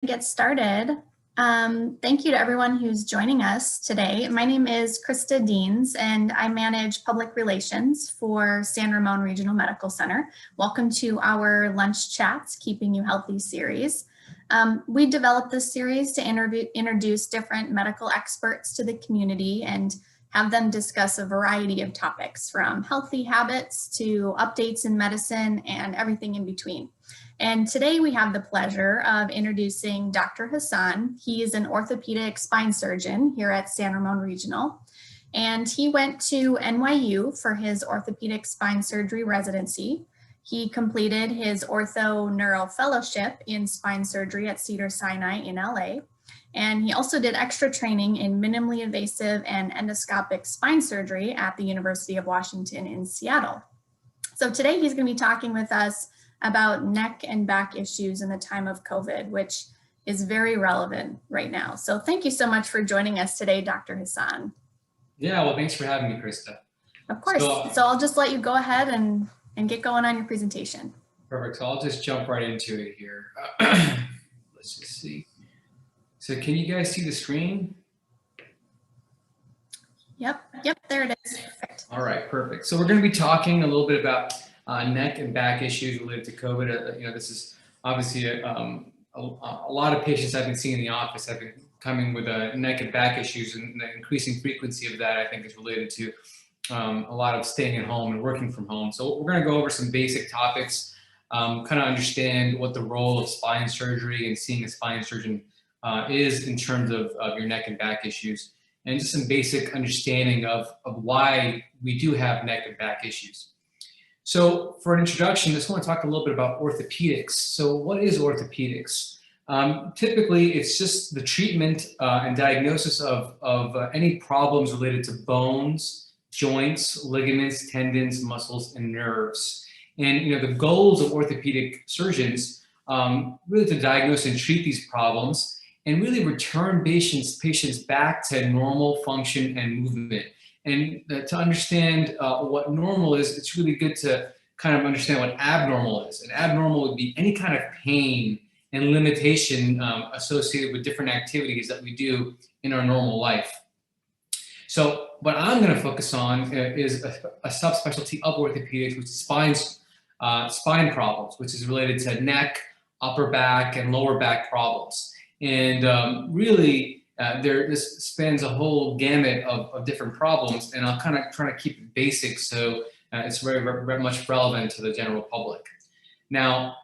Get started. Thank you to everyone who's joining us today. My name is Krista Deans and I manage public relations for San Ramon Regional Medical Center. Welcome to our Lunch Chats, Keeping You Healthy series. We developed this series to introduce different medical experts to the community and have them discuss a variety of topics from healthy habits to updates in medicine and everything in between. And today we have the pleasure of introducing Dr. Hasan. He is an orthopedic spine surgeon here at San Ramon Regional. And he went to NYU for his orthopedic spine surgery residency. He completed his ortho neuro fellowship in spine surgery at Cedars-Sinai in LA. And he also did extra training in minimally invasive and endoscopic spine surgery at the University of Washington in Seattle. So today he's going to be talking with us about neck and back issues in the time of COVID, which is very relevant right now. So thank you so much for joining us today, Dr. Hasan. Yeah, well, thanks for having me, Krista. Of course. So I'll just let you go ahead and get going on your presentation. Perfect. So I'll just jump right into it here. Let's just see. So can you guys see the screen? Yep, there it is. Perfect. All right, perfect. So we're going to be talking a little bit about neck and back issues related to COVID. This is obviously a lot of patients I've been seeing in the office have been coming with neck and back issues, and the increasing frequency of that I think is related to a lot of staying at home and working from home. So we're going to go over some basic topics, kind of understand what the role of spine surgery and seeing a spine surgeon is in terms of your neck and back issues, and just some basic understanding of why we do have neck and back issues. So for an introduction, I just want to talk a little bit about orthopedics. So what is orthopedics? Typically, it's just the treatment and diagnosis of any problems related to bones, joints, ligaments, tendons, muscles, and nerves. And the goals of orthopedic surgeons really to diagnose and treat these problems and really return patients back to normal function and movement. And to understand what normal is, it's really good to kind of understand what abnormal is. And abnormal would be any kind of pain and limitation associated with different activities that we do in our normal life. So what I'm going to focus on is a subspecialty of orthopedics, which is spine problems, which is related to neck, upper back, and lower back problems. And really, this spans a whole gamut of different problems, and I'll kind of try to keep it basic so it's very much relevant to the general public. Now,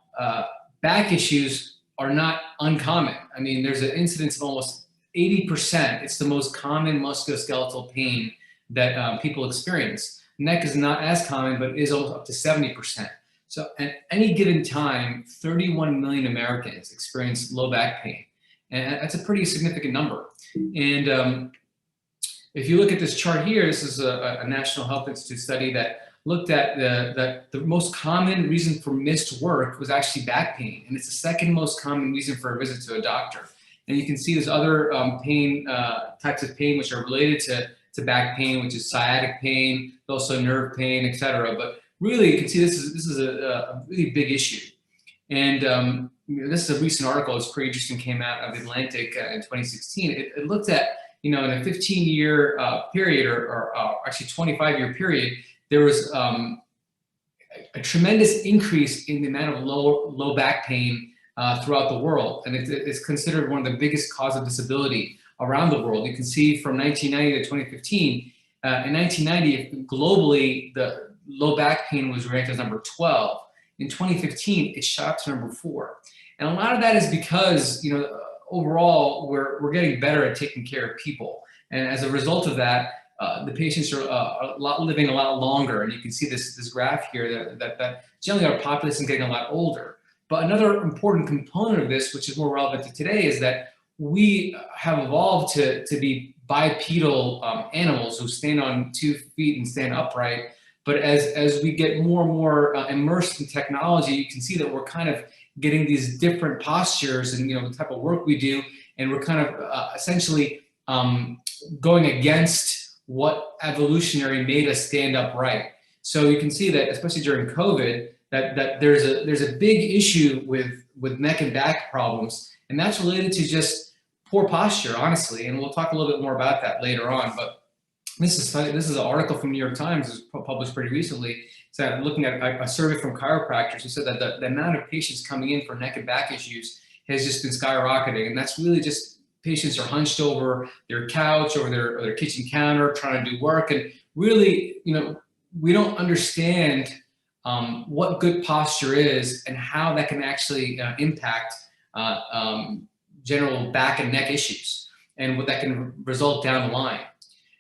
back issues are not uncommon. I mean, there's an incidence of almost 80%. It's the most common musculoskeletal pain that people experience. Neck is not as common, but is up to 70%. So at any given time, 31 million Americans experience low back pain. And that's a pretty significant number. And if you look at this chart here, this is a National Health Institute study that looked at the most common reason for missed work was actually back pain. And it's the second most common reason for a visit to a doctor. And you can see there's other types of pain which are related to back pain, which is sciatic pain, also nerve pain, etc. But really, you can see this is a really big issue. And this is a recent article. It's pretty interesting. Came out of Atlantic in 2016. It looked at, in a 15-year period, or actually 25-year period, there was a tremendous increase in the amount of low back pain throughout the world, and it's considered one of the biggest causes of disability around the world. You can see from 1990 to 2015. In 1990, globally, the low back pain was ranked as number 12. In 2015, it shot to number 4. And a lot of that is because, overall, we're getting better at taking care of people. And as a result of that, the patients are living a lot longer. And you can see this graph here that generally our population is getting a lot older. But another important component of this, which is more relevant to today, is that we have evolved to be bipedal animals who stand on 2 feet and stand upright. But as we get more and more immersed in technology, you can see that we're kind of getting these different postures and the type of work we do, and we're kind of essentially going against what evolutionary made us stand upright. So you can see that, especially during COVID, that there's a big issue with neck and back problems, And that's related to just poor posture, honestly. And we'll talk a little bit more about that later on. But this is an article from New York Times, it was published pretty recently. So looking at a survey from chiropractors who said that the amount of patients coming in for neck and back issues has just been skyrocketing. And that's really just patients are hunched over their couch or their kitchen counter trying to do work. And really, we don't understand what good posture is and how that can actually impact general back and neck issues and what that can result down the line.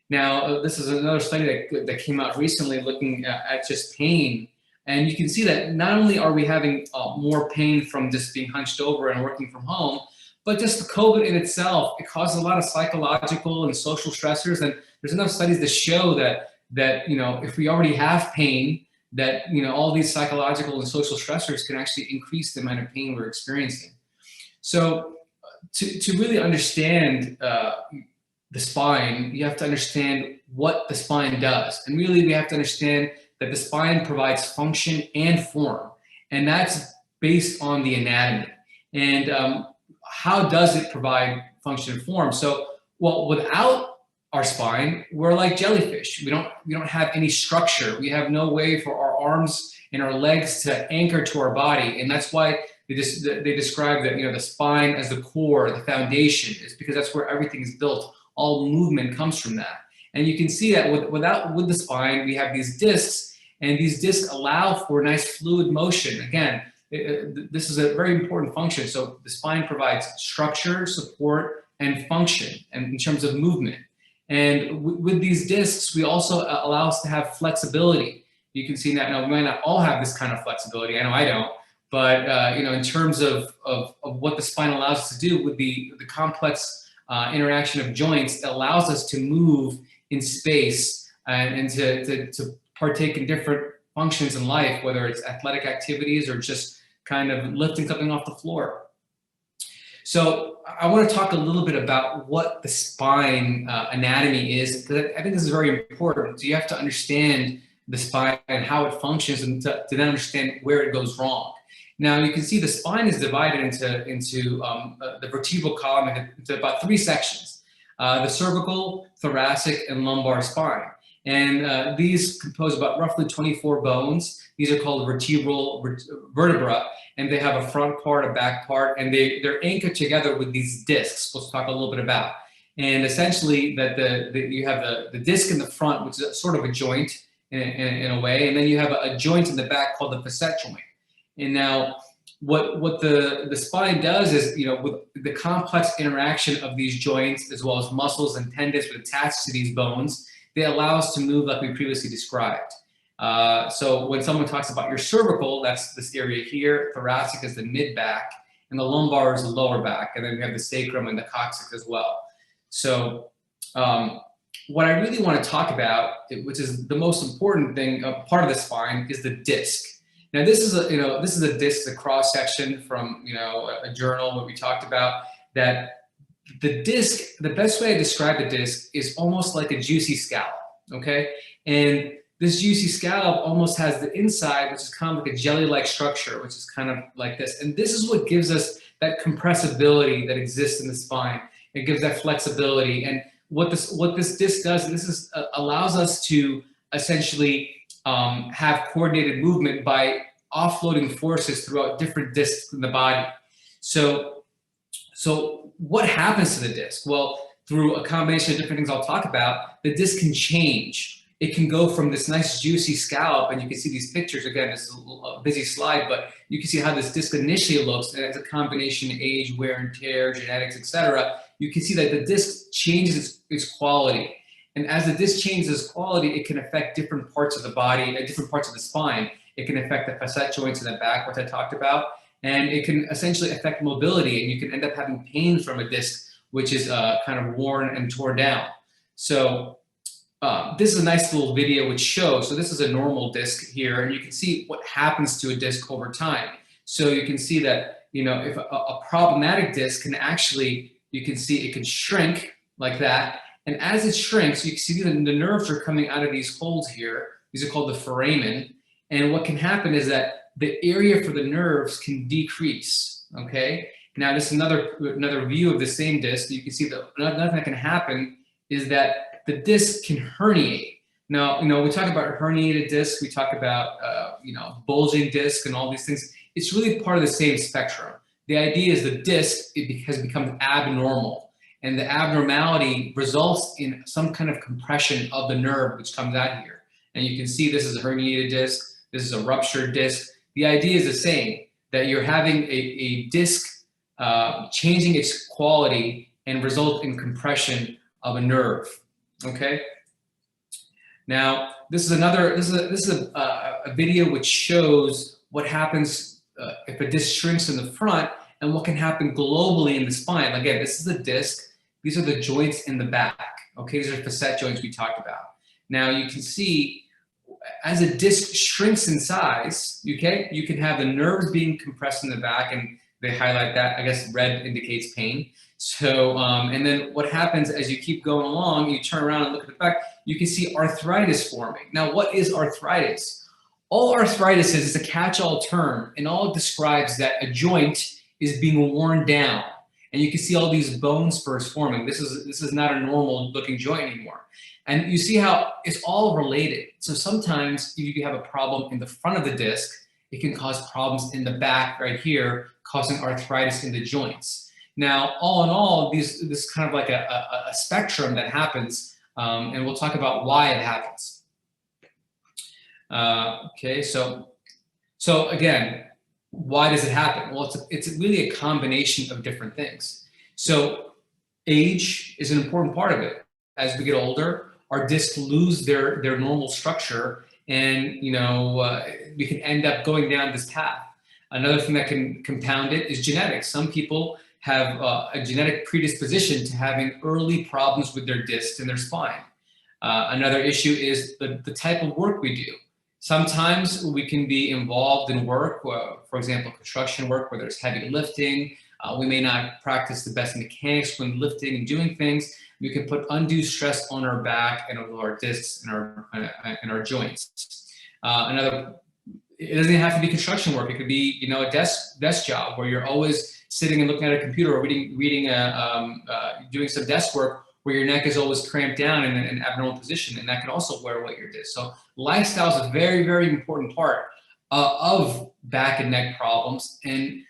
Now, this is another study that came out recently looking at just pain. And you can see that not only are we having more pain from just being hunched over and working from home, but just the COVID in itself, it causes a lot of psychological and social stressors. And there's enough studies to show that if we already have pain, that all these psychological and social stressors can actually increase the amount of pain we're experiencing. So to really understand the spine, you have to understand what the spine does. And really, we have to understand that the spine provides function and form. And that's based on the anatomy. And how does it provide function and form? So, well, without our spine, we're like jellyfish. We don't have any structure. We have no way for our arms and our legs to anchor to our body. And that's why they describe that, the spine as the core, the foundation, is because that's where everything is built. All movement comes from that. And you can see that with the spine, we have these discs, and these discs allow for nice fluid motion. Again, this is a very important function. So the spine provides structure, support, and function, and in terms of movement. And with these discs, we also allow us to have flexibility. You can see that now we might not all have this kind of flexibility. I know I don't. But in terms of what the spine allows us to do with the complex interaction of joints, that allows us to move in space and to partake in different functions in life, whether it's athletic activities or just kind of lifting something off the floor. So I want to talk a little bit about what the spine anatomy is, because I think this is very important. So you have to understand the spine and how it functions, and to then understand where it goes wrong. Now you can see the spine is divided into the vertebral column into about 3 sections: the cervical, thoracic, and lumbar spine. And these compose about roughly 24 bones. These are called vertebral vertebra, and they have a front part, a back part, and they're anchored together with these discs. We'll talk a little bit about. And essentially, that you have the disc in the front, which is sort of a joint in a way, and then you have a joint in the back called the facet joint. And now, what the spine does is, with the complex interaction of these joints, as well as muscles and tendons attached to these bones, they allow us to move like we previously described. So when someone talks about your cervical, that's this area here. Thoracic is the mid-back, and the lumbar is the lower back. And then we have the sacrum and the coccyx as well. So what I really want to talk about, which is the most important thing, part of the spine, is the disc. Now this is a disc, a cross section from a journal where we talked about that. The disc, the best way to describe the disc is almost like a juicy scallop, okay? And this juicy scallop almost has the inside, which is kind of like a jelly-like structure, which is kind of like this. And this is what gives us that compressibility that exists in the spine. It gives that flexibility. And what this disc does, allows us to essentially have coordinated movement by offloading forces throughout different discs in the body. So what happens to the disc? Well, through a combination of different things I'll talk about, the disc can change. It can go from this nice juicy scallop, and you can see these pictures. Again, this is a busy slide, but you can see how this disc initially looks, and it's a combination of age, wear and tear, genetics, etc. You can see that the disc changes its quality. And as the disc changes its quality, it can affect different parts of the body, different parts of the spine. It can affect the facet joints in the back, which I talked about. And it can essentially affect mobility, and you can end up having pain from a disc which is kind of worn and torn down. So this is a nice little video which shows, so this is a normal disc here, and you can see what happens to a disc over time. So you can see that, if a problematic disc can actually, you can see it can shrink like that. And as it shrinks, you can see that the nerves are coming out of these holes here. These are called the foramen. And what can happen is that the area for the nerves can decrease, okay? Now, this is another view of the same disc. You can see that another thing that can happen is that the disc can herniate. Now, we talk about herniated disc, we talk about bulging disc and all these things. It's really part of the same spectrum. The idea is the disc has become abnormal, and the abnormality results in some kind of compression of the nerve which comes out here. And you can see this is a herniated disc, this is a ruptured disc. The idea is the same, that you're having a disc changing its quality and result in compression of a nerve. Okay. Now, this is a video which shows what happens if a disc shrinks in the front and what can happen globally in the spine. Again, this is the disc. These are the joints in the back. Okay, these are facet joints we talked about. Now you can see as a disc shrinks in size, okay, you can have the nerves being compressed in the back, and they highlight that. I guess red indicates pain. So, and then what happens as you keep going along, you turn around and look at the back, you can see arthritis forming. Now, what is arthritis? All arthritis is a catch-all term, and all it describes that a joint is being worn down. And you can see all these bone spurs forming. This is not a normal looking joint anymore. And you see how it's all related. So sometimes if you have a problem in the front of the disc, it can cause problems in the back right here, causing arthritis in the joints. Now, all in all, this is kind of like a spectrum that happens, and we'll talk about why it happens. Okay, so again, why does it happen? Well, it's really a combination of different things. So age is an important part of it. As we get older, our discs lose their normal structure, and we can end up going down this path. Another thing that can compound it is genetics. Some people have a genetic predisposition to having early problems with their discs and their spine. Another issue is the type of work we do. Sometimes we can be involved in work, for example, construction work where there's heavy lifting. We may not practice the best mechanics when lifting and doing things. We can put undue stress on our back and on our discs and our joints. It doesn't have to be construction work. It could be, a desk job where you're always sitting and looking at a computer, or doing some desk work where your neck is always cramped down in an abnormal position, and that can also wear away your disc. So lifestyle is a very, very important part of back and neck problems, and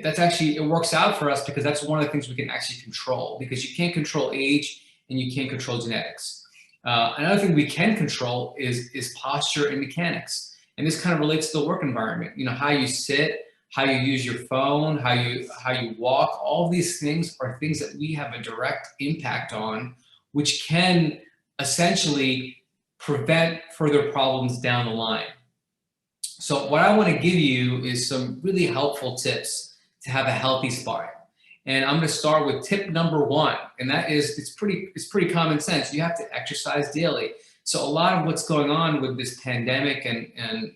that's actually, it works out for us because that's one of the things we can actually control, because you can't control age and you can't control genetics. Another thing we can control is posture and mechanics. And this kind of relates to the work environment. How you sit, how you use your phone, how you walk. All of these things are things that we have a direct impact on, which can essentially prevent further problems down the line. So what I want to give you is some really helpful tips to have a healthy spine. And I'm going to start with tip number 1, and that is, it's pretty common sense. You have to exercise daily. So a lot of what's going on with this pandemic and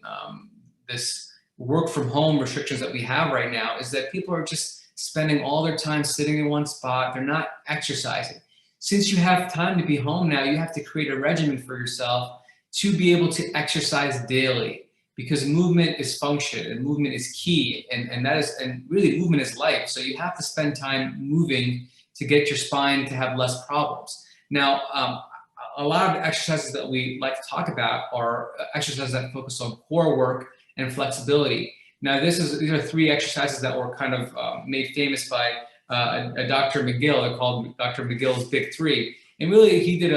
this work from home restrictions that we have right now is that people are just spending all their time sitting in one spot. They're not exercising. Since you have time to be home now, you have to create a regimen for yourself to be able to exercise daily, because movement is function and movement is key, and really movement is life. So you have to spend time moving to get your spine to have less problems. Now, a lot of exercises that we like to talk about are exercises that focus on core work and flexibility. Now, these are 3 exercises that were kind of made famous by a Dr. McGill. They're called Dr. McGill's Big 3. And really, he did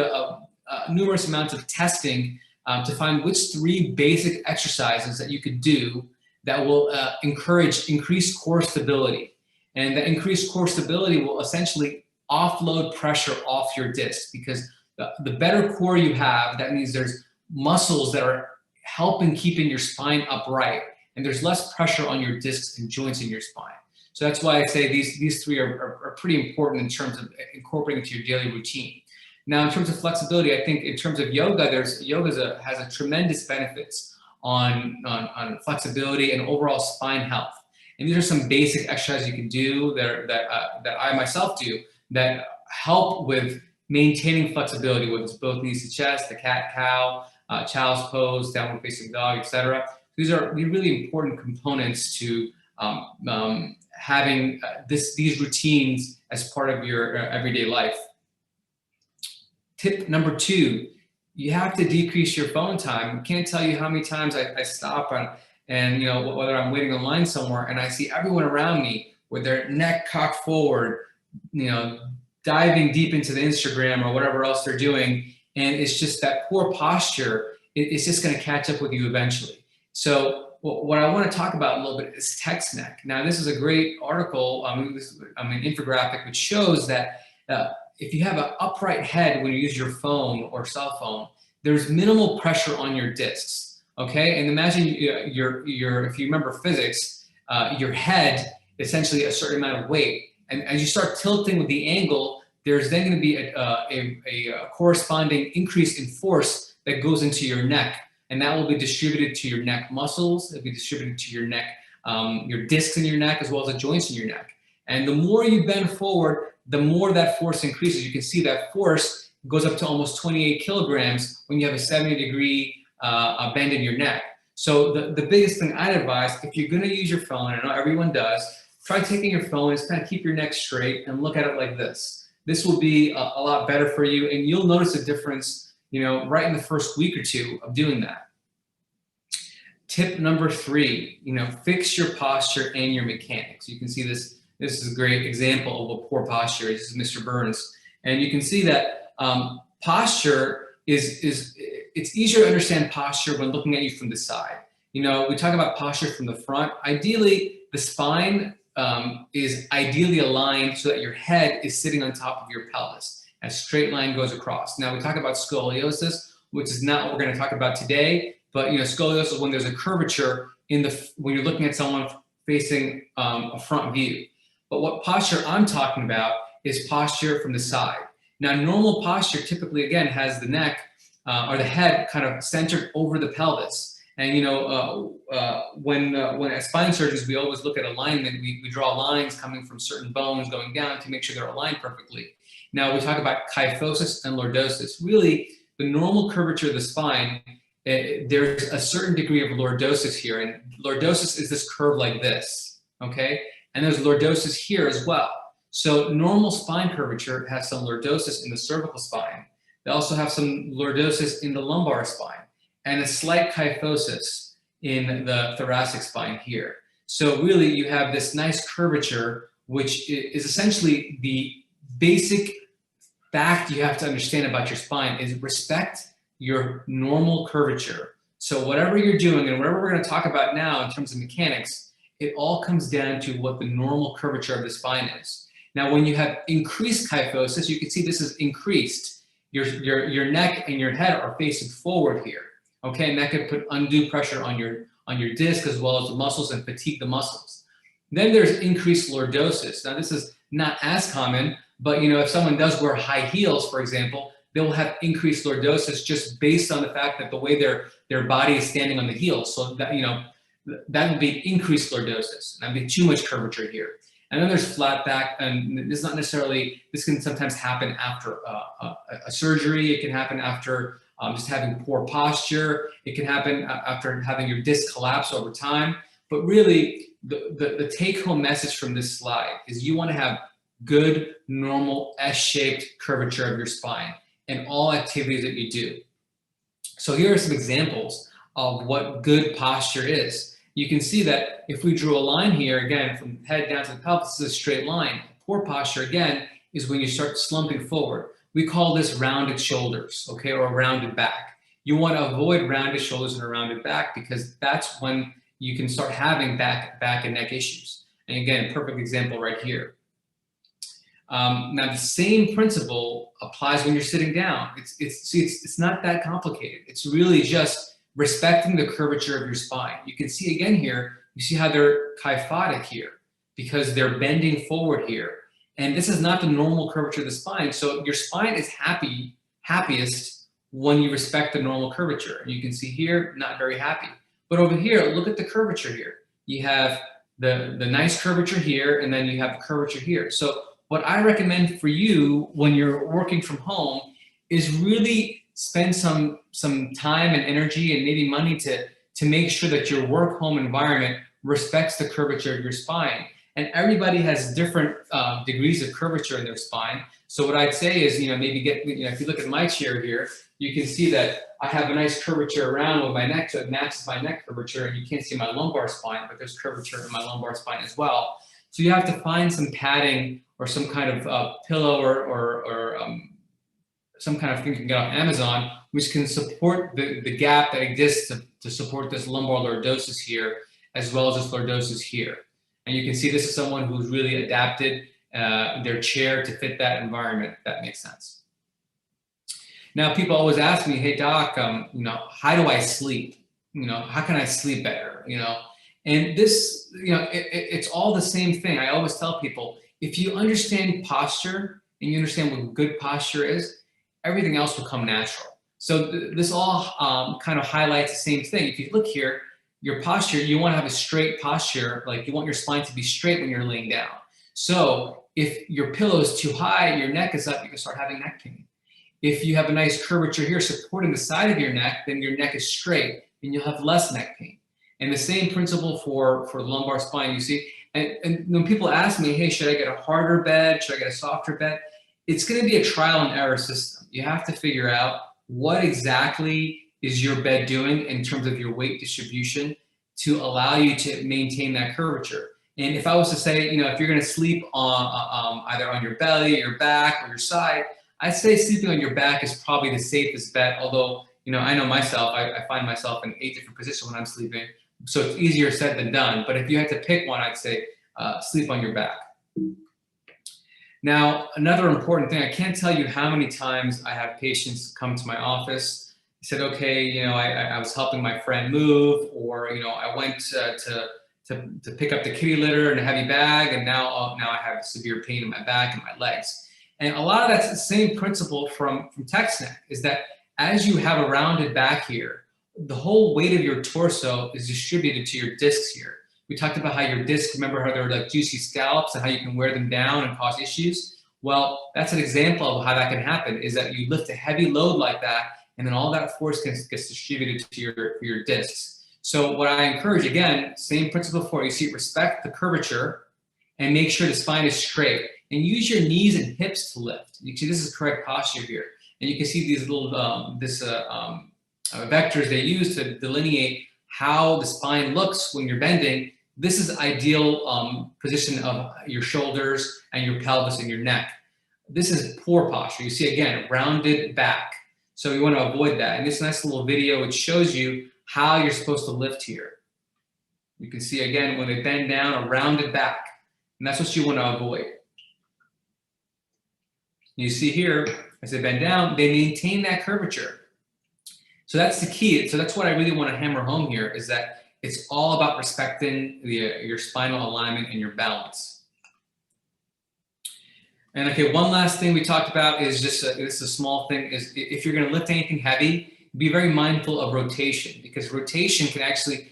numerous amounts of testing to find which 3 basic exercises that you could do that will encourage increased core stability. And the increased core stability will essentially offload pressure off your disc, because the better core you have, that means there's muscles that are helping keeping your spine upright, and there's less pressure on your discs and joints in your spine. So that's why I say these 3 are pretty important in terms of incorporating into your daily routine. Now, in terms of flexibility, I think in terms of yoga, yoga has a tremendous benefits on flexibility and overall spine health. And these are some basic exercises you can do that I myself do that help with maintaining flexibility, whether it's both knees to chest, the cat-cow, child's pose, downward facing dog, etc. These are really important components to having these routines as part of your everyday life. Tip number 2, you have to decrease your phone time. I can't tell you how many times I stop and you know, whether I'm waiting in line somewhere and I see everyone around me with their neck cocked forward, you know, diving deep into the Instagram or whatever else they're doing. And it's just that poor posture, it's just going to catch up with you eventually. So what I want to talk about a little bit is text neck. Now, this is a great article, an infographic, which shows that if you have an upright head when you use your phone or cell phone, there's minimal pressure on your discs. Okay, and imagine if you remember physics, your head essentially a certain amount of weight, and as you start tilting with the angle, there's then going to be a corresponding increase in force that goes into your neck, and that will be distributed to your neck muscles. It'll be distributed to your neck, your discs in your neck, as well as the joints in your neck. And the more you bend forward, the more that force increases. You can see that force goes up to almost 28 kilograms when you have a 70-degree bend in your neck. So the biggest thing I'd advise, if you're going to use your phone, I know everyone does, try taking your phone and just kind of keep your neck straight and look at it like this. This will be a lot better for you, and you'll notice a difference, you know, right in the first week or two of doing that. Tip number 3, you know, fix your posture and your mechanics. You can see this. This is a great example of what poor posture is. This is Mr. Burns, and you can see that posture it's easier to understand posture when looking at you from the side. You know, we talk about posture from the front. Ideally, the spine is ideally aligned so that your head is sitting on top of your pelvis. A straight line goes across. Now, we talk about scoliosis, which is not what we're going to talk about today. But you know, scoliosis is when there's a curvature when you're looking at someone facing a front view. But what posture I'm talking about is posture from the side. Now, normal posture typically, again, has the neck or the head kind of centered over the pelvis. And you know, when as spine surgeons, we always look at alignment. We draw lines coming from certain bones going down to make sure they're aligned perfectly. Now, we talk about kyphosis and lordosis. Really, the normal curvature of the spine, there's a certain degree of lordosis here. And lordosis is this curve like this, okay? And there's lordosis here as well. So normal spine curvature has some lordosis in the cervical spine. They also have some lordosis in the lumbar spine and a slight kyphosis in the thoracic spine here. So really you have this nice curvature, which is essentially the basic fact you have to understand about your spine is respect your normal curvature. So whatever you're doing and whatever we're going to talk about now in terms of mechanics, it all comes down to what the normal curvature of the spine is. Now, when you have increased kyphosis, you can see this is increased. Your neck and your head are facing forward here, okay? And that could put undue pressure on your disc as well as the muscles and fatigue the muscles. Then there's increased lordosis. Now, this is not as common, but you know, if someone does wear high heels, for example, they will have increased lordosis just based on the fact that the way their body is standing on the heels. So that, you know, that would be increased lordosis. That'd be too much curvature here. And then there's flat back, and this is not necessarily, this can sometimes happen after a surgery. It can happen after just having poor posture. It can happen after having your disc collapse over time. But really, the take-home message from this slide is you want to have good, normal, S-shaped curvature of your spine in all activities that you do. So here are some examples of what good posture is. You can see that if we drew a line here, again, from head down to the pelvis, this is a straight line. Poor posture, again, is when you start slumping forward. We call this rounded shoulders, okay, or a rounded back. You want to avoid rounded shoulders and a rounded back because that's when you can start having back and neck issues. And again, perfect example right here. Now, the same principle applies when you're sitting down. It's not that complicated. It's really just respecting the curvature of your spine. You can see again here, you see how they're kyphotic here because they're bending forward here. And this is not the normal curvature of the spine. So your spine is happiest when you respect the normal curvature. And you can see here, not very happy. But over here, look at the curvature here. You have the nice curvature here, and then you have the curvature here. So what I recommend for you when you're working from home is really spend some time and energy and maybe money to make sure that your work home environment respects the curvature of your spine. And everybody has different degrees of curvature in their spine. So what I'd say is, maybe if you look at my chair here, you can see that I have a nice curvature around with my neck, so it matches my neck curvature, and you can't see my lumbar spine, but there's curvature in my lumbar spine as well. So you have to find some padding or some kind of pillow or some kind of thing you can get off Amazon, which can support the gap that exists to support this lumbar lordosis here, as well as this lordosis here. And you can see this is someone who's really adapted their chair to fit that environment, if that makes sense. Now, people always ask me, hey, doc, how do I sleep? How can I sleep better? And this, it's all the same thing. I always tell people, if you understand posture and you understand what good posture is, everything else will come natural. So this all kind of highlights the same thing. If you look here, your posture, you want to have a straight posture, like you want your spine to be straight when you're laying down. So if your pillow is too high, your neck is up, you can start having neck pain. If you have a nice curvature here supporting the side of your neck, then your neck is straight and you'll have less neck pain. And the same principle for the lumbar spine, you see. And when people ask me, hey, should I get a harder bed? Should I get a softer bed? It's going to be a trial and error system. You have to figure out what exactly is your bed doing in terms of your weight distribution to allow you to maintain that curvature. And if I was to say, if you're going to sleep on either on your belly, your back, or your side, I'd say sleeping on your back is probably the safest bet. Although, I know myself, I find myself in 8 different positions when I'm sleeping. So it's easier said than done. But if you had to pick one, I'd say sleep on your back. Now, another important thing, I can't tell you how many times I have patients come to my office. They said, okay, I was helping my friend move, or, I went to pick up the kitty litter in a heavy bag, and now I have severe pain in my back and my legs. And a lot of that's the same principle from text neck, is that as you have a rounded back here, the whole weight of your torso is distributed to your discs here. We talked about how your discs, remember how they're like juicy scallops and how you can wear them down and cause issues? Well, that's an example of how that can happen, is that you lift a heavy load like that, and then all that force gets distributed to your discs. So what I encourage, again, same principle before, you see, respect the curvature and make sure the spine is straight, and use your knees and hips to lift. You see, this is correct posture here. And you can see these little vectors they use to delineate how the spine looks when you're bending. This is ideal position of your shoulders and your pelvis and your neck. This is poor posture. You see, again, rounded back. So you want to avoid that. And this nice little video, it shows you how you're supposed to lift here. You can see, again, when they bend down, a rounded back. And that's what you want to avoid. You see here, as they bend down, they maintain that curvature. So that's the key. So that's what I really want to hammer home here, is that it's all about respecting your spinal alignment and your balance. And okay, one last thing we talked about is just this is a small thing, is if you're going to lift anything heavy, be very mindful of rotation, because rotation can actually,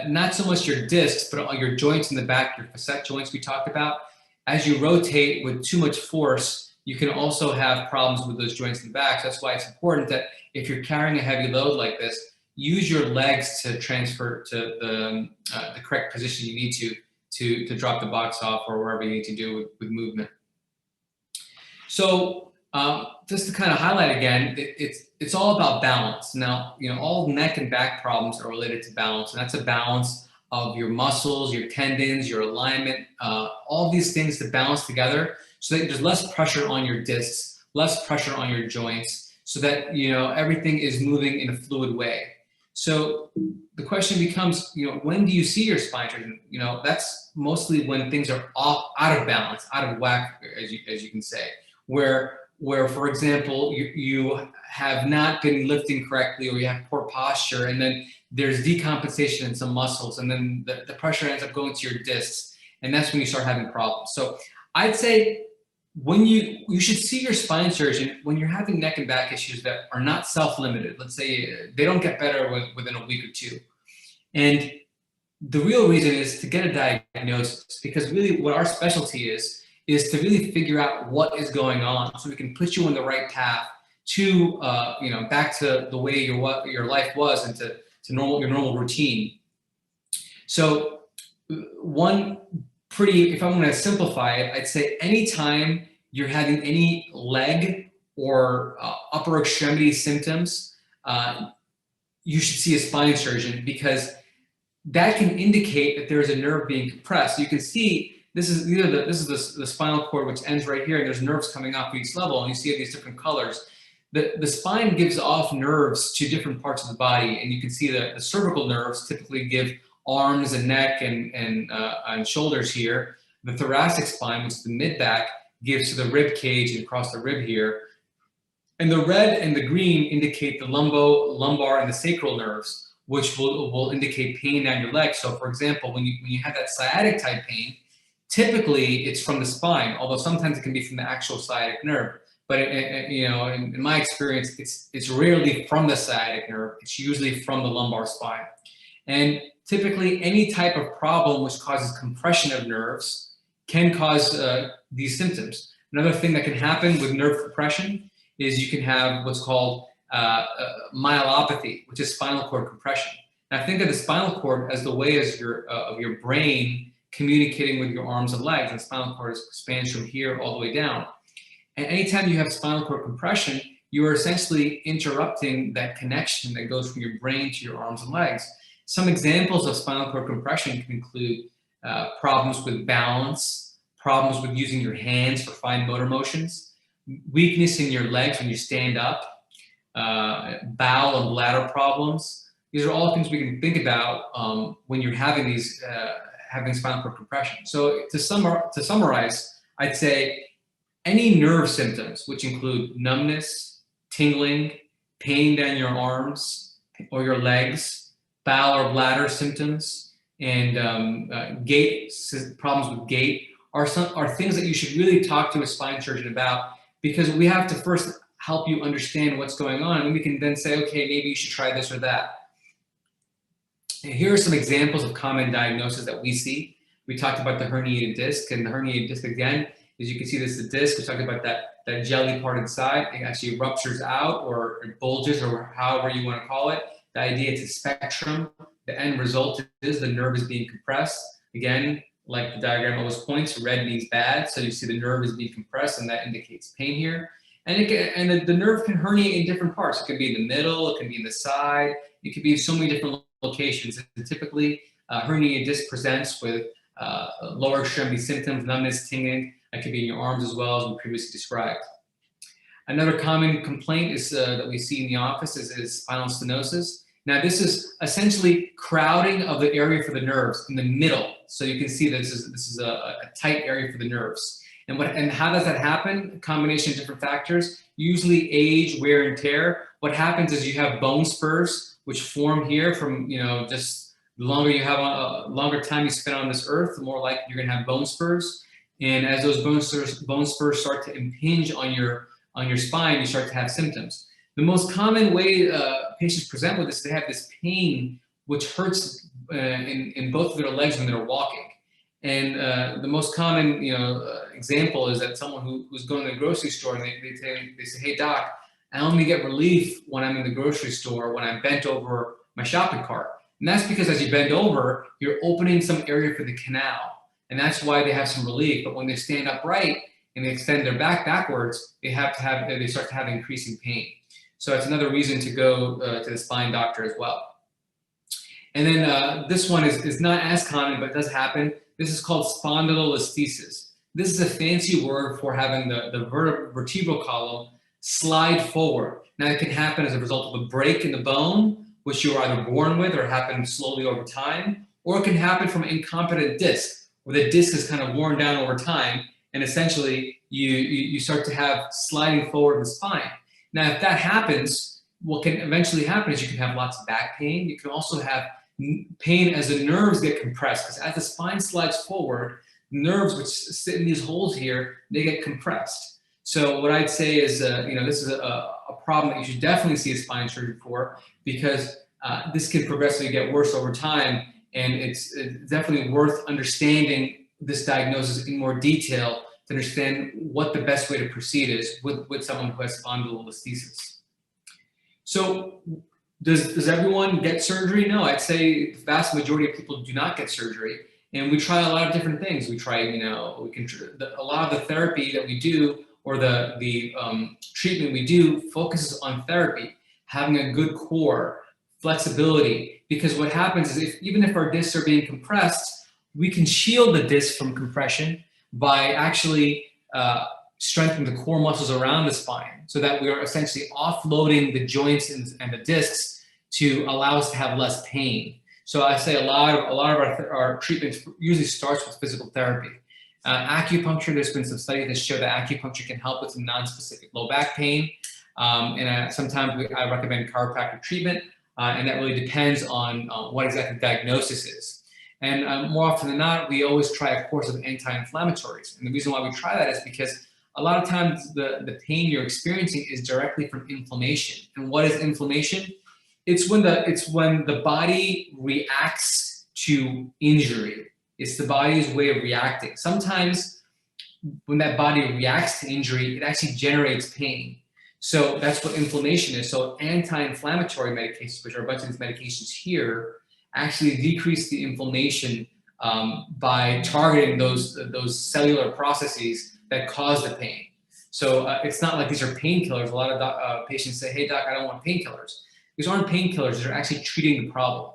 not so much your discs, but all your joints in the back, your facet joints we talked about. As you rotate with too much force, you can also have problems with those joints in the back. So that's why it's important that if you're carrying a heavy load like this, use your legs to transfer to the correct position you need to drop the box off, or wherever you need to do with movement. So just to kind of highlight again, it's all about balance. Now, all neck and back problems are related to balance, and that's a balance of your muscles, your tendons, your alignment, all these things to balance together, so that there's less pressure on your discs, less pressure on your joints, so that everything is moving in a fluid way. So the question becomes, when do you see your spine surgeon? That's mostly when things are out of balance, out of whack, as you can say, where for example, you have not been lifting correctly, or you have poor posture, and then there's decompensation in some muscles, and then the pressure ends up going to your discs, and that's when you start having problems. So I'd say when you should see your spine surgeon when you're having neck and back issues that are not self-limited. Let's say they don't get better within a week or two. And the real reason is to get a diagnosis, because really what our specialty is to really figure out what is going on, so we can put you on the right path to, back to the way your life was, and to your normal routine. So one if I'm going to simplify it, I'd say anytime you're having any leg or upper extremity symptoms, you should see a spine surgeon, because that can indicate that there's a nerve being compressed. You can see this is the spinal cord, which ends right here, and there's nerves coming off each level, and you see these different colors. The spine gives off nerves to different parts of the body, and you can see the cervical nerves typically give arms and neck and shoulders here. The thoracic spine, which is the mid-back, gives to the rib cage and across the rib here. And the red and the green indicate the lumbar and the sacral nerves, which will indicate pain down your leg. So for example, when you have that sciatic type pain, typically it's from the spine, although sometimes it can be from the actual sciatic nerve. But in my experience, it's rarely from the sciatic nerve. It's usually from the lumbar spine. And typically any type of problem which causes compression of nerves can cause these symptoms. Another thing that can happen with nerve compression is you can have what's called myelopathy, which is spinal cord compression. Now think of the spinal cord as the way as of your brain communicating with your arms and legs, and the spinal cord expands from here all the way down. And anytime you have spinal cord compression, you are essentially interrupting that connection that goes from your brain to your arms and legs. Some examples of spinal cord compression can include problems with balance, problems with using your hands for fine motor motions, weakness in your legs when you stand up, bowel and bladder problems. These are all things we can think about when you're having these having spinal cord compression. So to summarize, I'd say any nerve symptoms, which include numbness, tingling, pain down your arms or your legs, bowel or bladder symptoms, and problems with gait, are things that you should really talk to a spine surgeon about, because we have to first help you understand what's going on, and we can then say, okay, maybe you should try this or that. And here are some examples of common diagnoses that we see. We talked about the herniated disc, and the herniated disc, again, as you can see, this is the disc. We talked about that jelly part inside. It actually ruptures out, or it bulges, or however you want to call it. The idea, it's a spectrum. The end result is the nerve is being compressed. Again, like the diagram always points, red means bad. So you see the nerve is being compressed, and that indicates pain here. And the nerve can herniate in different parts. It can be in the middle, it can be in the side, it could be in so many different locations. And typically, herniated disc presents with lower extremity symptoms, numbness, tingling. That could be in your arms as well, as we previously described. Another common complaint is that we see in the office is spinal stenosis. Now, this is essentially crowding of the area for the nerves in the middle. So you can see this is a tight area for the nerves. And how does that happen? A combination of different factors, usually age, wear and tear. What happens is you have bone spurs, which form here from, just the longer you have a longer time you spend on this earth, the more likely you're gonna have bone spurs. And as those bone spurs start to impinge on your spine, you start to have symptoms. The most common way patients present with this, they have this pain which hurts in both of their legs when they're walking. And the most common example is that someone who's going to the grocery store, and they say, hey doc, I only get relief when I'm in the grocery store, when I'm bent over my shopping cart. And that's because as you bend over, you're opening some area for the canal. And that's why they have some relief. But when they stand upright and they extend their back backwards, they start to have increasing pain. So that's another reason to go to the spine doctor as well. And then this one is not as common, but does happen. This is called spondylolisthesis. This is a fancy word for having the vertebral column slide forward. Now, it can happen as a result of a break in the bone, which you're either born with or happen slowly over time, or it can happen from incompetent disc, where the disc is kind of worn down over time, and essentially you start to have sliding forward in the spine. Now, if that happens, what can eventually happen is you can have lots of back pain. You can also have pain as the nerves get compressed, because as the spine slides forward, nerves which sit in these holes here, they get compressed. So what I'd say is, this is a problem that you should definitely see a spine surgeon for, because this can progressively get worse over time, and it's definitely worth understanding this diagnosis in more detail to understand what the best way to proceed is with someone who has spondylolisthesis. So does everyone get surgery? No, I'd say the vast majority of people do not get surgery. And we try a lot of different things. We try, a lot of the therapy that we do, or the treatment we do, focuses on therapy, having a good core, flexibility. Because what happens is, even if our discs are being compressed, we can shield the disc from compression by actually strengthening the core muscles around the spine, so that we are essentially offloading the joints and the discs to allow us to have less pain. So I say a lot of our treatments usually starts with physical therapy. Acupuncture, there's been some studies that show that acupuncture can help with some non-specific low back pain. Sometimes I recommend chiropractic treatment, and that really depends on what exactly the diagnosis is. And more often than not, we always try a course of anti-inflammatories. And the reason why we try that is because a lot of times the pain you're experiencing is directly from inflammation. And what is inflammation? It's when the body reacts to injury. It's the body's way of reacting. Sometimes when that body reacts to injury, it actually generates pain. So that's what inflammation is. So anti-inflammatory medications, which are a bunch of these medications here, actually decrease the inflammation by targeting those cellular processes that cause the pain. So it's not like these are painkillers. A lot of patients say, hey doc, I don't want painkillers. These aren't painkillers, they're actually treating the problem.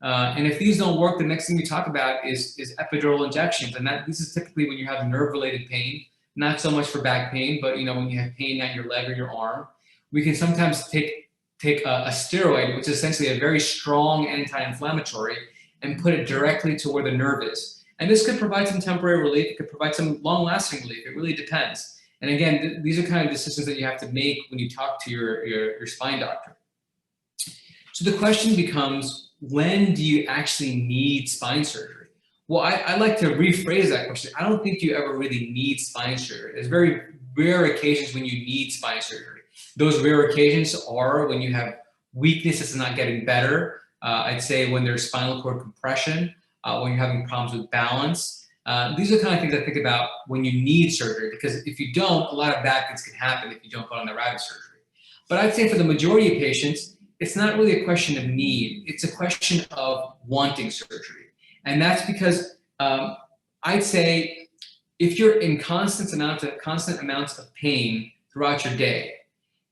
And if these don't work, the next thing we talk about is epidural injections. And this is typically when you have nerve-related pain, not so much for back pain, but when you have pain at your leg or your arm. We can sometimes take a steroid, which is essentially a very strong anti-inflammatory, and put it directly to where the nerve is. And this could provide some temporary relief, it could provide some long-lasting relief, it really depends. And again, these are kind of decisions that you have to make when you talk to your spine doctor. So the question becomes, when do you actually need spine surgery? Well, I like to rephrase that question. I don't think you ever really need spine surgery. There's very rare occasions when you need spine surgery. Those rare occasions are when you have weakness that's not getting better. I'd say when there's spinal cord compression, when you're having problems with balance. These are the kind of things I think about when you need surgery, because if you don't, a lot of bad things can happen if you don't go on the rapid surgery. But I'd say for the majority of patients, it's not really a question of need. It's a question of wanting surgery. And that's because I'd say if you're in constant amounts of pain throughout your day,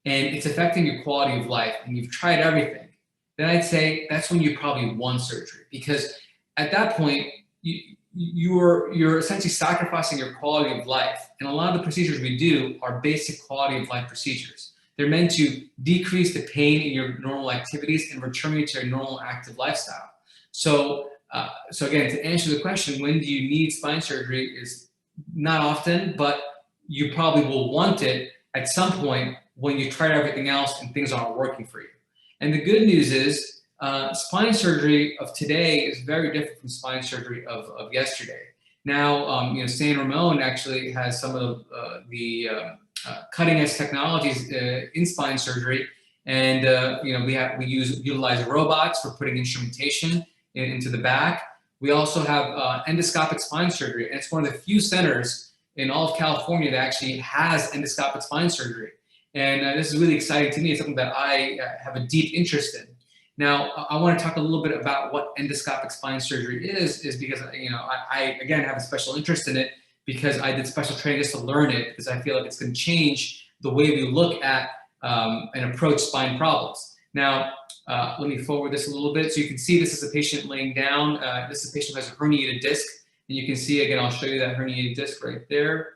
and it's affecting your quality of life, and you've tried everything, then I'd say that's when you probably want surgery. Because at that point, you're essentially sacrificing your quality of life. And a lot of the procedures we do are basic quality of life procedures. They're meant to decrease the pain in your normal activities and return you to a normal active lifestyle. So again, to answer the question, when do you need spine surgery, is not often, but you probably will want it at some point when you tried everything else and things aren't working for you. And the good news is spine surgery of today is very different from spine surgery of yesterday. Now, San Ramon actually has some of the cutting edge technologies in spine surgery, and we utilize robots for putting instrumentation into the back. We also have endoscopic spine surgery, and it's one of the few centers in all of California that actually has endoscopic spine surgery. And this is really exciting to me. It's something that I have a deep interest in. Now, I want to talk a little bit about what endoscopic spine surgery is because I again have a special interest in it, because I did special training just to learn it, because I feel like it's going to change the way we look at and approach spine problems. Now, let me forward this a little bit. So you can see this is a patient laying down. This is a patient who has a herniated disc. And you can see, again, I'll show you that herniated disc right there.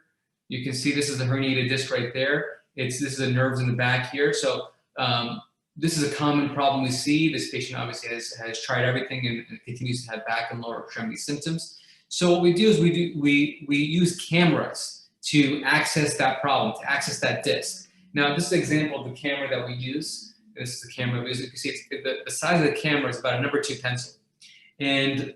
You can see this is a herniated disc right there. This is the nerves in the back here. So this is a common problem we see. This patient obviously has tried everything and continues to have back and lower extremity symptoms. So what we do is we use cameras to access that problem, to access that disc. Now, this is an example of the camera that we use. This is the camera. As you can see, the size of the camera is about a number 2 pencil. And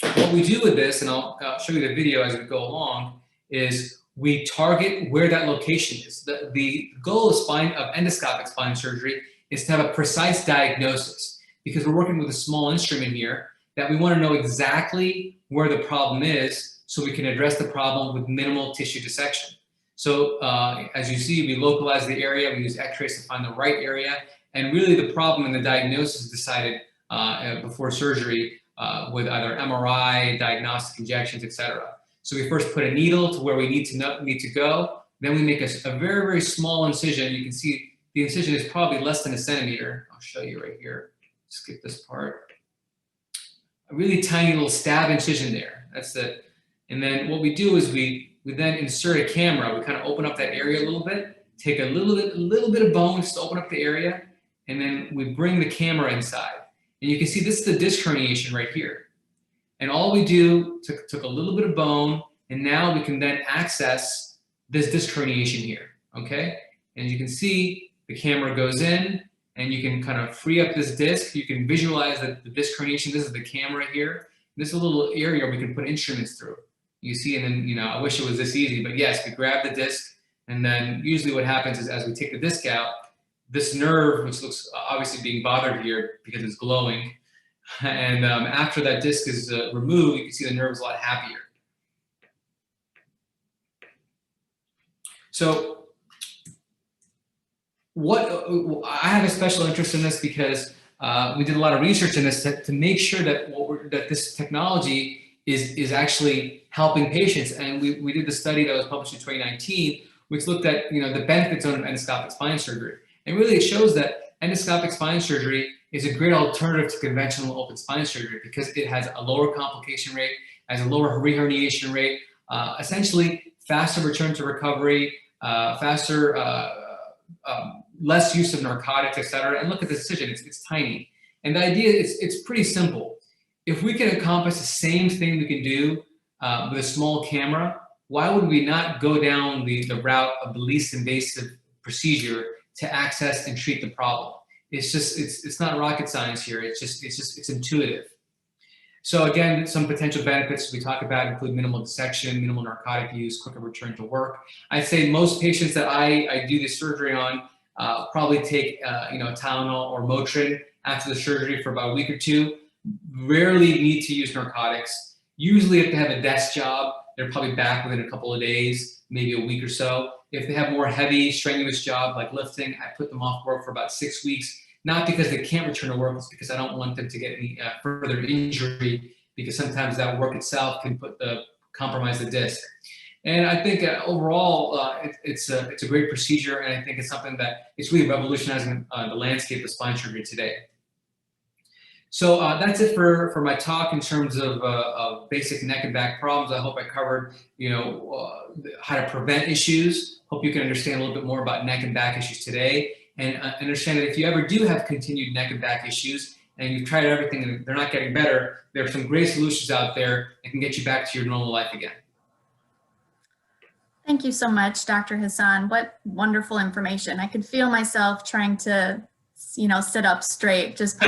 what we do with this, and I'll show you the video as we go along, is we target where that location is. The goal of endoscopic spine surgery is to have a precise diagnosis, because we're working with a small instrument here that we want to know exactly where the problem is so we can address the problem with minimal tissue dissection. So as you see, we localize the area, we use x-rays to find the right area, and really the problem and the diagnosis is decided before surgery with either MRI, diagnostic injections, etc. So we first put a needle to where we need to go. Then we make a very, very small incision. You can see the incision is probably less than 1 centimeter. I'll show you right here. Skip this part. A really tiny little stab incision there. That's it. And then what we do is we then insert a camera. We kind of open up that area a little bit, take a little bit of bone just to open up the area, and then we bring the camera inside. And you can see this is the disc herniation right here. And all we do took a little bit of bone, and now we can then access this disc herniation here, okay? And you can see the camera goes in, and you can kind of free up this disc. You can visualize the disc herniation. This is the camera here. This is a little area we can put instruments through. You see, and then, you know, I wish it was this easy, but yes, we grab the disc, and then usually what happens is as we take the disc out, this nerve, which looks obviously being bothered here because it's glowing, and after that disc is removed, you can see the nerve is a lot happier. So I have a special interest in this because we did a lot of research in this to make sure that that this technology is actually helping patients. And we did the study that was published in 2019, which looked at, you know, the benefits of endoscopic spine surgery. And really it shows that endoscopic spine surgery is a great alternative to conventional open spine surgery because it has a lower complication rate, has a lower reherniation rate, essentially faster return to recovery, faster, less use of narcotics, etc. And look at the incision, it's tiny. And the idea is it's pretty simple. If we can accomplish the same thing we can do with a small camera, why would we not go down the route of the least invasive procedure to access and treat the problem? It's just, it's not rocket science here. It's intuitive. So again, some potential benefits we talk about include minimal dissection, minimal narcotic use, quicker return to work. I'd say most patients that I do this surgery on probably take you know, Tylenol or Motrin after the surgery for about a week or two. Rarely need to use narcotics. Usually if they have a desk job, they're probably back within a couple of days, maybe a week or so. If they have more heavy, strenuous job like lifting, I put them off work for about 6 weeks, not because they can't return to work, it's because I don't want them to get any further injury, because sometimes that work itself can compromise the disc. And I think overall, it's a great procedure, and I think it's something that it's really revolutionizing the landscape of spine surgery today. So that's it for my talk in terms of basic neck and back problems. I hope I covered, you know, how to prevent issues. Hope you can understand a little bit more about neck and back issues today, and understand that if you ever do have continued neck and back issues and you've tried everything and they're not getting better, there are some great solutions out there that can get you back to your normal life again. Thank you so much, Dr. Hasan. What wonderful information. I could feel myself trying to, you know, sit up straight just by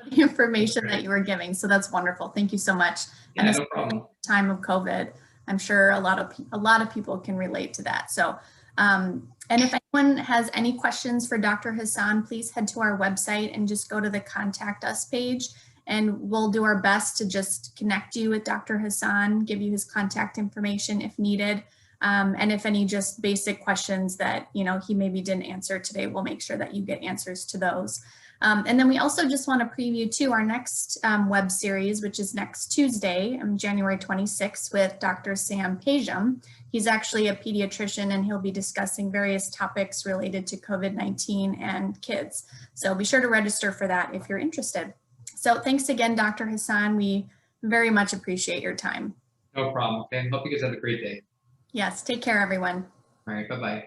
the information that you were giving. So that's wonderful. Thank you so much. Yeah, no problem. Time of COVID, I'm sure a lot of people can relate to that. So, and if anyone has any questions for Dr. Hasan, please head to our website and just go to the Contact Us page, and we'll do our best to just connect you with Dr. Hasan, give you his contact information if needed. And if any just basic questions that, you know, he maybe didn't answer today, we'll make sure that you get answers to those. And then we also just want to preview too our next web series, which is next Tuesday, January 26th, with Dr. Sam Pajam. He's actually a pediatrician, and he'll be discussing various topics related to COVID-19 and kids. So be sure to register for that if you're interested. So thanks again, Dr. Hasan. We very much appreciate your time. No problem. Okay. Hope you guys have a great day. Yes, take care, everyone. All right. Bye-bye.